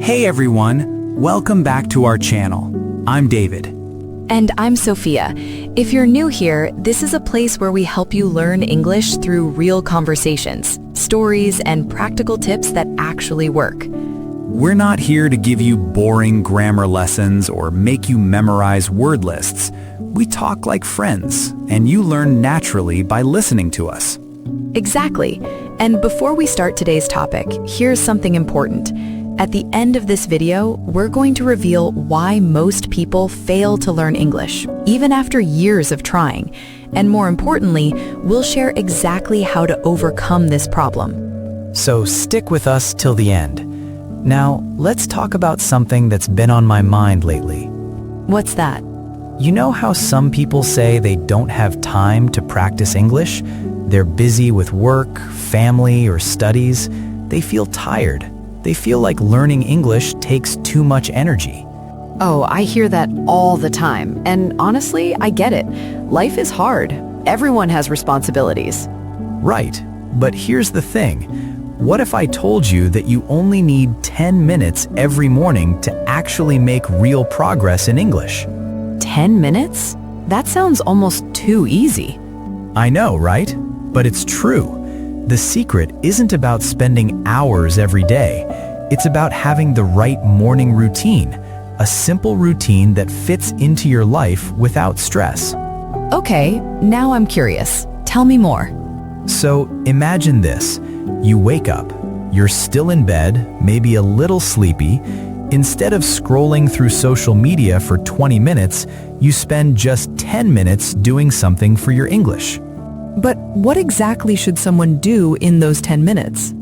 Hey everyone, welcome back to our channel. I'm David. And I'm Sophia. If you're new here, this is a place where we help you learn English through real conversations, stories, and practical tips that actually work. We're not here to give you boring grammar lessons or make you memorize word lists. We talk like friends, and you learn naturally by listening to us. Exactly. And before we start today's topic, here's something important. At the end of this video, we're going to reveal why most people fail to learn English, even after years of trying. And more importantly, we'll share exactly how to overcome this problem. So stick with us till the end. Now, let's talk about something that's been on my mind lately. What's that? You know how some people say they don't have time to practice English? They're busy with work, family, or studies. They feel tired. They feel like learning English takes too much energy. Oh, I hear that all the time. And honestly, I get it. Life is hard. Everyone has responsibilities. Right, but here's the thing. What if I told you that you only need 10 minutes every morning to actually make real progress in English? 10 minutes? That sounds almost too easy. I know, right? But it's true. The secret isn't about spending hours every day. It's about having the right morning routine, a simple routine that fits into your life without stress. Okay, now I'm curious. Tell me more. So imagine this. You wake up, you're still in bed, maybe a little sleepy. Instead of scrolling through social media for 20 minutes, you spend just 10 minutes doing something for your English. But what exactly should someone do in those 10 minutes?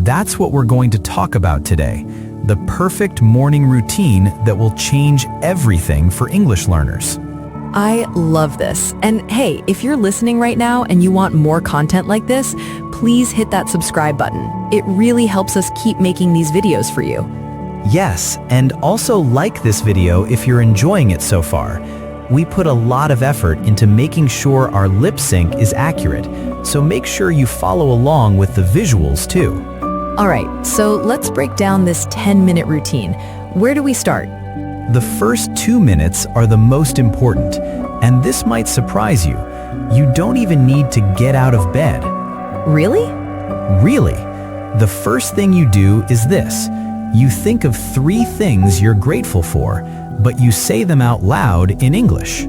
That's what we're going to talk about today. The perfect morning routine that will change everything for English learners. I love this. And hey, if you're listening right now and you want more content like this, please hit that subscribe button. It really helps us keep making these videos for you. Yes, and also like this video if you're enjoying it so far. We put a lot of effort into making sure our lip sync is accurate, so make sure you follow along with the visuals too. All right, so let's break down this 10-minute routine. Where do we start? The first 2 minutes are the most important, and this might surprise you. You don't even need to get out of bed. Really? Really. The first thing you do is this. You think of 3 things you're grateful for, but you say them out loud in English.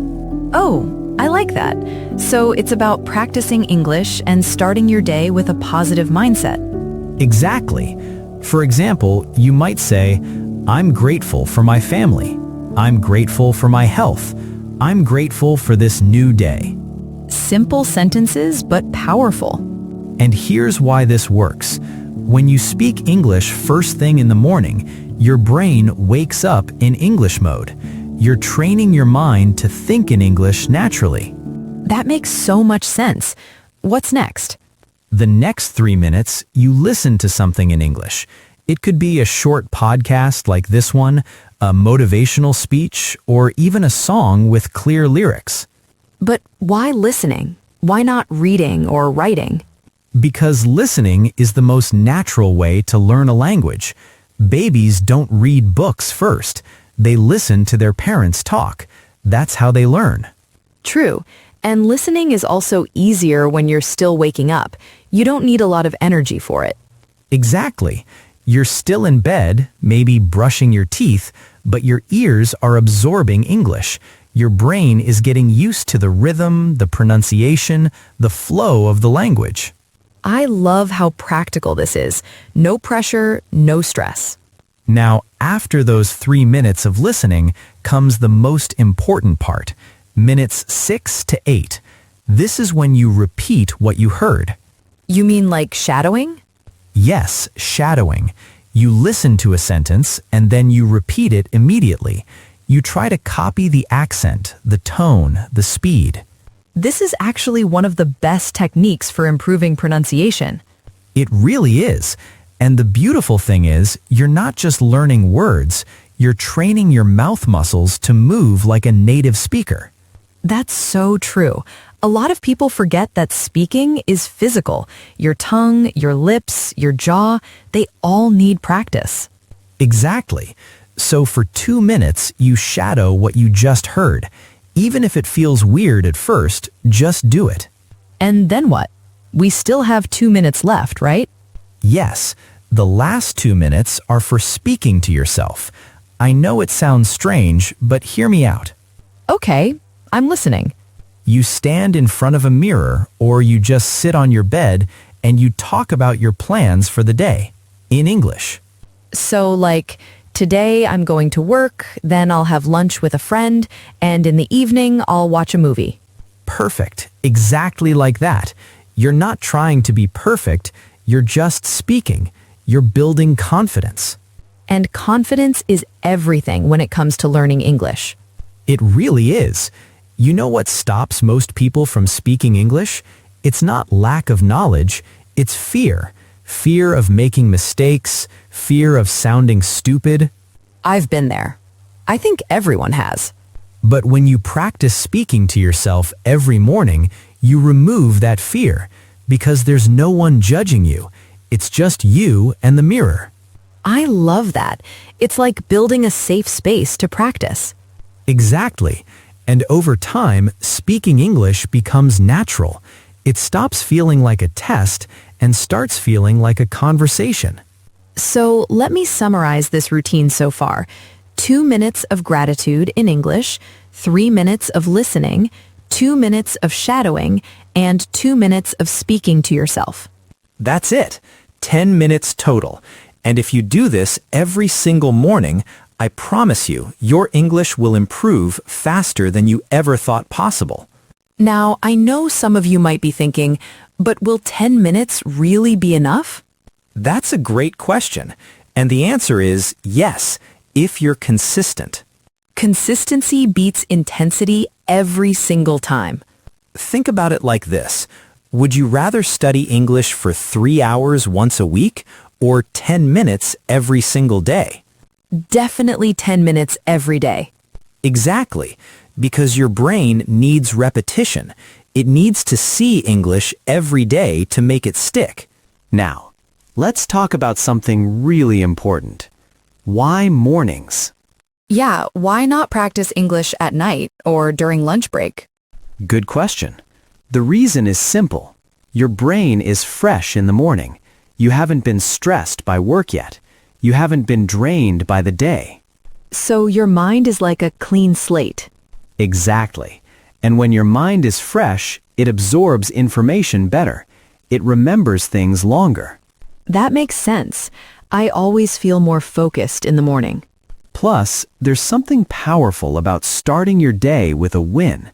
Oh, I like that. So it's about practicing English and starting your day with a positive mindset. Exactly. For example, you might say, I'm grateful for my family. I'm grateful for my health. I'm grateful for this new day. Simple sentences, but powerful. And here's why this works. When you speak English first thing in the morning, your brain wakes up in English mode. You're training your mind to think in English naturally. That makes so much sense. What's next? The next 3 minutes, you listen to something in English. It could be a short podcast like this one, a motivational speech, or even a song with clear lyrics. But why listening? Why not reading or writing? Because listening is the most natural way to learn a language. Babies don't read books first. They listen to their parents talk. That's how they learn. True. And listening is also easier when you're still waking up. You don't need a lot of energy for it. Exactly. You're still in bed, maybe brushing your teeth, but your ears are absorbing English. Your brain is getting used to the rhythm, the pronunciation, the flow of the language. I love how practical this is. No pressure, no stress. Now, after those 3 minutes of listening comes the most important part, minutes 6 to 8. This is when you repeat what you heard. You mean like shadowing? Yes, shadowing. You listen to a sentence and then you repeat it immediately. You try to copy the accent, the tone, the speed. This is actually one of the best techniques for improving pronunciation. It really is. And the beautiful thing is, you're not just learning words, you're training your mouth muscles to move like a native speaker. That's so true. A lot of people forget that speaking is physical. Your tongue, your lips, your jaw, they all need practice. Exactly. So for 2 minutes, you shadow what you just heard. Even if it feels weird at first, just do it. And then what? We still have 2 minutes left, right? Yes, the last 2 minutes are for speaking to yourself. I know it sounds strange, but hear me out. Okay, I'm listening. You stand in front of a mirror or you just sit on your bed and you talk about your plans for the day in English. So like, today I'm going to work, then I'll have lunch with a friend, and in the evening I'll watch a movie. Perfect. Exactly like that. You're not trying to be perfect. You're just speaking. You're building confidence. And confidence is everything when it comes to learning English. It really is. You know what stops most people from speaking English? It's not lack of knowledge, it's fear. Fear of making mistakes, fear of sounding stupid. I've been there. I think everyone has. But when you practice speaking to yourself every morning, you remove that fear because there's no one judging you. It's just you and the mirror. I love that. It's like building a safe space to practice. Exactly. And over time, speaking English becomes natural. It stops feeling like a test and starts feeling like a conversation. So let me summarize this routine so far. 2 minutes of gratitude in English, 3 minutes of listening, 2 minutes of shadowing, and 2 minutes of speaking to yourself. That's it. 10 minutes total. And if you do this every single morning, I promise you, your English will improve faster than you ever thought possible. Now, I know some of you might be thinking, but will 10 minutes really be enough? That's a great question. And the answer is yes, if you're consistent. Consistency beats intensity every single time. Think about it like this. Would you rather study English for 3 hours once a week or 10 minutes every single day? Definitely 10 minutes every day. Exactly, because your brain needs repetition. It needs to see English every day to make it stick. Now, let's talk about something really important. Why mornings? Yeah, why not practice English at night or during lunch break? Good question. The reason is simple. Your brain is fresh in the morning. You haven't been stressed by work yet. You haven't been drained by the day. So your mind is like a clean slate. Exactly. And when your mind is fresh, it absorbs information better. It remembers things longer. That makes sense. I always feel more focused in the morning. Plus, there's something powerful about starting your day with a win.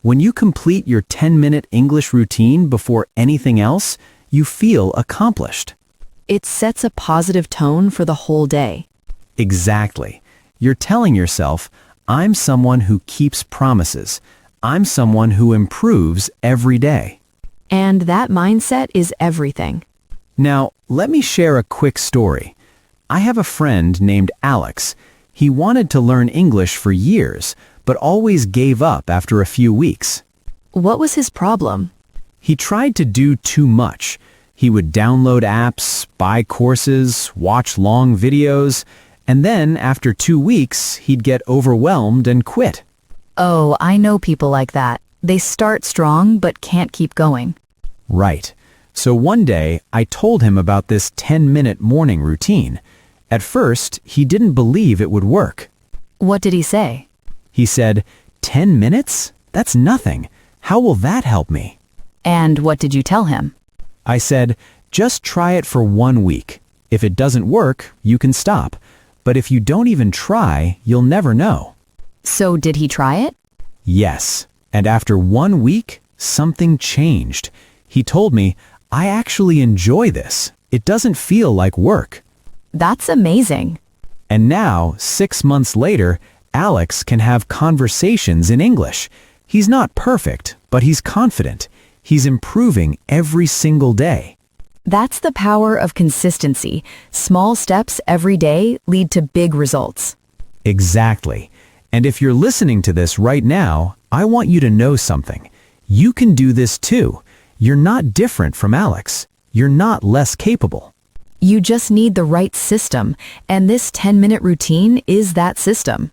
When you complete your 10-minute English routine before anything else, you feel accomplished. It sets a positive tone for the whole day. Exactly. You're telling yourself, I'm someone who keeps promises. I'm someone who improves every day. And that mindset is everything. Now, let me share a quick story. I have a friend named Alex. He wanted to learn English for years, but always gave up after a few weeks. What was his problem? He tried to do too much. He would download apps, buy courses, watch long videos, and then after 2 weeks, he'd get overwhelmed and quit. Oh, I know people like that. They start strong but can't keep going. Right. So one day, I told him about this 10-minute morning routine. At first, he didn't believe it would work. What did he say? He said, 10 minutes? That's nothing. How will that help me? And what did you tell him? I said, just try it for 1 week. If it doesn't work, you can stop. But if you don't even try, you'll never know. So did he try it? Yes. And after 1 week, something changed. He told me, I actually enjoy this. It doesn't feel like work. That's amazing. And now, 6 months later, Alex can have conversations in English. He's not perfect, but he's confident. He's improving every single day. That's the power of consistency. Small steps every day lead to big results. Exactly. And if you're listening to this right now, I want you to know something. You can do this too. You're not different from Alex. You're not less capable. You just need the right system, and this 10-minute routine is that system.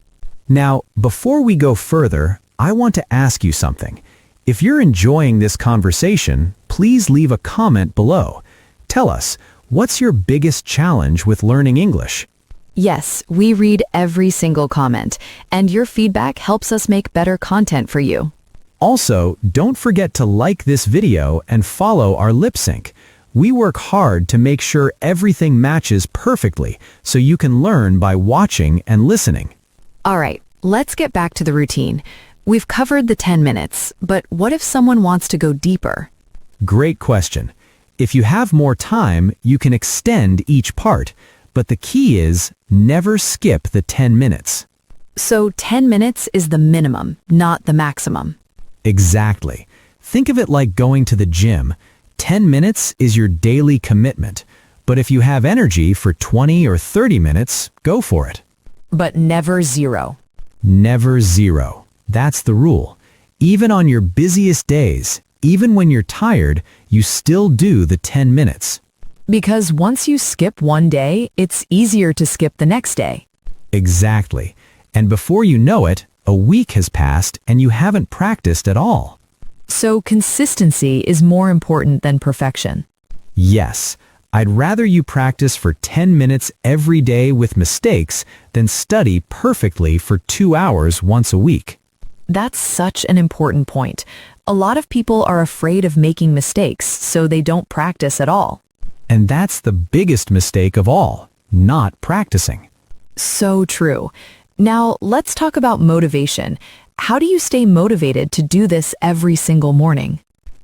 Now, before we go further, I want to ask you something. If you're enjoying this conversation, please leave a comment below. Tell us, what's your biggest challenge with learning English? Yes, we read every single comment, and your feedback helps us make better content for you. Also, don't forget to like this video and follow our lip sync. We work hard to make sure everything matches perfectly so you can learn by watching and listening. All right, let's get back to the routine. We've covered the 10 minutes, but what if someone wants to go deeper? Great question. If you have more time, you can extend each part, but the key is never skip the 10 minutes. So 10 minutes is the minimum, not the maximum. Exactly. Think of it like going to the gym. 10 minutes is your daily commitment, but if you have energy for 20 or 30 minutes, go for it. But never zero. Never zero. That's the rule. Even on your busiest days, even when you're tired, you still do the 10 minutes. Because once you skip one day, it's easier to skip the next day. Exactly. And before you know it, a week has passed and you haven't practiced at all. So consistency is more important than perfection. Yes, I'd rather you practice for 10 minutes every day with mistakes than study perfectly for 2 hours once a week. That's such an important point. A lot of people are afraid of making mistakes, so they don't practice at all. And that's the biggest mistake of all, not practicing. So true. Now, let's talk about motivation. How do you stay motivated to do this every single morning?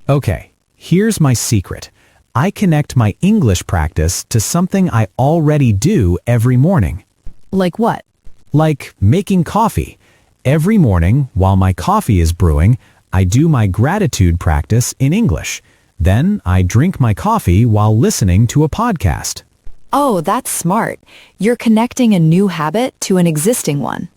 Okay, here's my secret. I connect my English practice to something I already do every morning. Like what? Like making coffee. Every morning, while my coffee is brewing, I do my gratitude practice in English. Then I drink my coffee while listening to a podcast. Oh, that's smart. You're connecting a new habit to an existing one.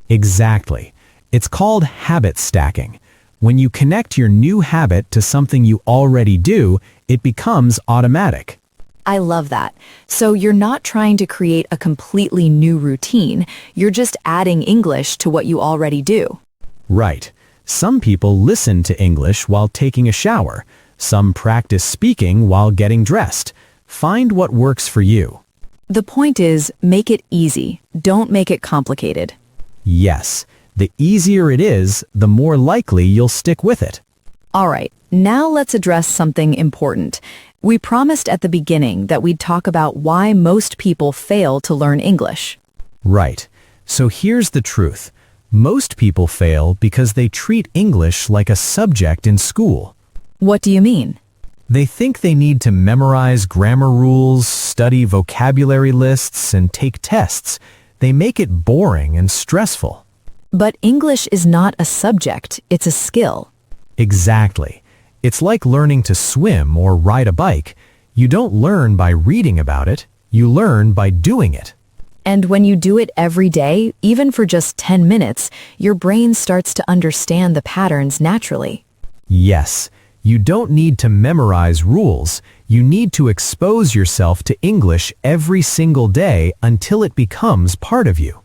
Exactly. It's called habit stacking. When you connect your new habit to something you already do, it becomes automatic. I love that. So you're not trying to create a completely new routine. You're just adding English to what you already do. Right. Some people listen to English while taking a shower. Some practice speaking while getting dressed. Find what works for you. The point is, make it easy. Don't make it complicated. Yes. The easier it is, the more likely you'll stick with it. All right, now let's address something important. We promised at the beginning that we'd talk about why most people fail to learn English. Right. So here's the truth. Most people fail because they treat English like a subject in school. What do you mean? They think they need to memorize grammar rules, study vocabulary lists, and take tests. They make it boring and stressful. But English is not a subject, it's a skill. Exactly. It's like learning to swim or ride a bike. You don't learn by reading about it, you learn by doing it. And when you do it every day, even for just 10 minutes, your brain starts to understand the patterns naturally. Yes, you don't need to memorize rules. You need to expose yourself to English every single day until it becomes part of you.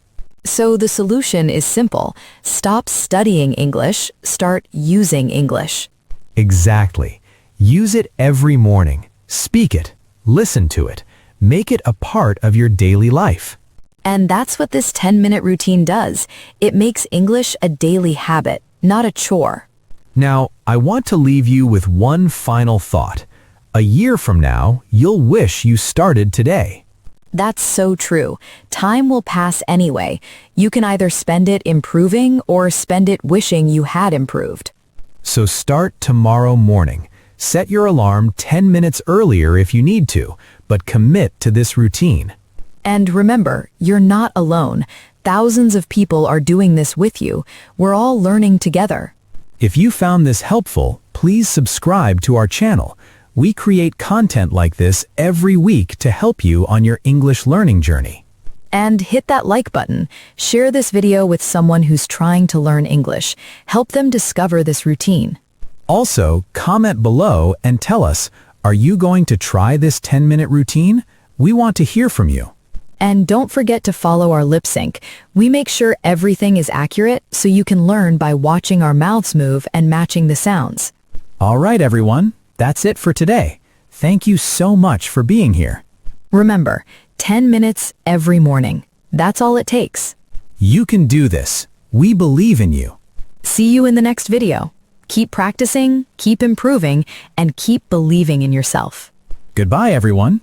So the solution is simple. Stop studying English, start using English. Exactly. Use it every morning. Speak it. Listen to it. Make it a part of your daily life. And that's what this 10-minute routine does. It makes English a daily habit, not a chore. Now, I want to leave you with one final thought. A year from now, you'll wish you started today. That's so true. Time will pass anyway. You can either spend it improving or spend it wishing you had improved. So start tomorrow morning. Set your alarm 10 minutes earlier if you need to, but commit to this routine. And remember, you're not alone. Thousands of people are doing this with you. We're all learning together. If you found this helpful, please subscribe to our channel. We create content like this every week to help you on your English learning journey. And hit that like button. Share this video with someone who's trying to learn English. Help them discover this routine. Also, comment below and tell us, are you going to try this 10-minute routine? We want to hear from you. And don't forget to follow our lip sync. We make sure everything is accurate so you can learn by watching our mouths move and matching the sounds. All right, everyone. That's it for today. Thank you so much for being here. Remember, 10 minutes every morning. That's all it takes. You can do this. We believe in you. See you in the next video. Keep practicing, keep improving, and keep believing in yourself. Goodbye, everyone.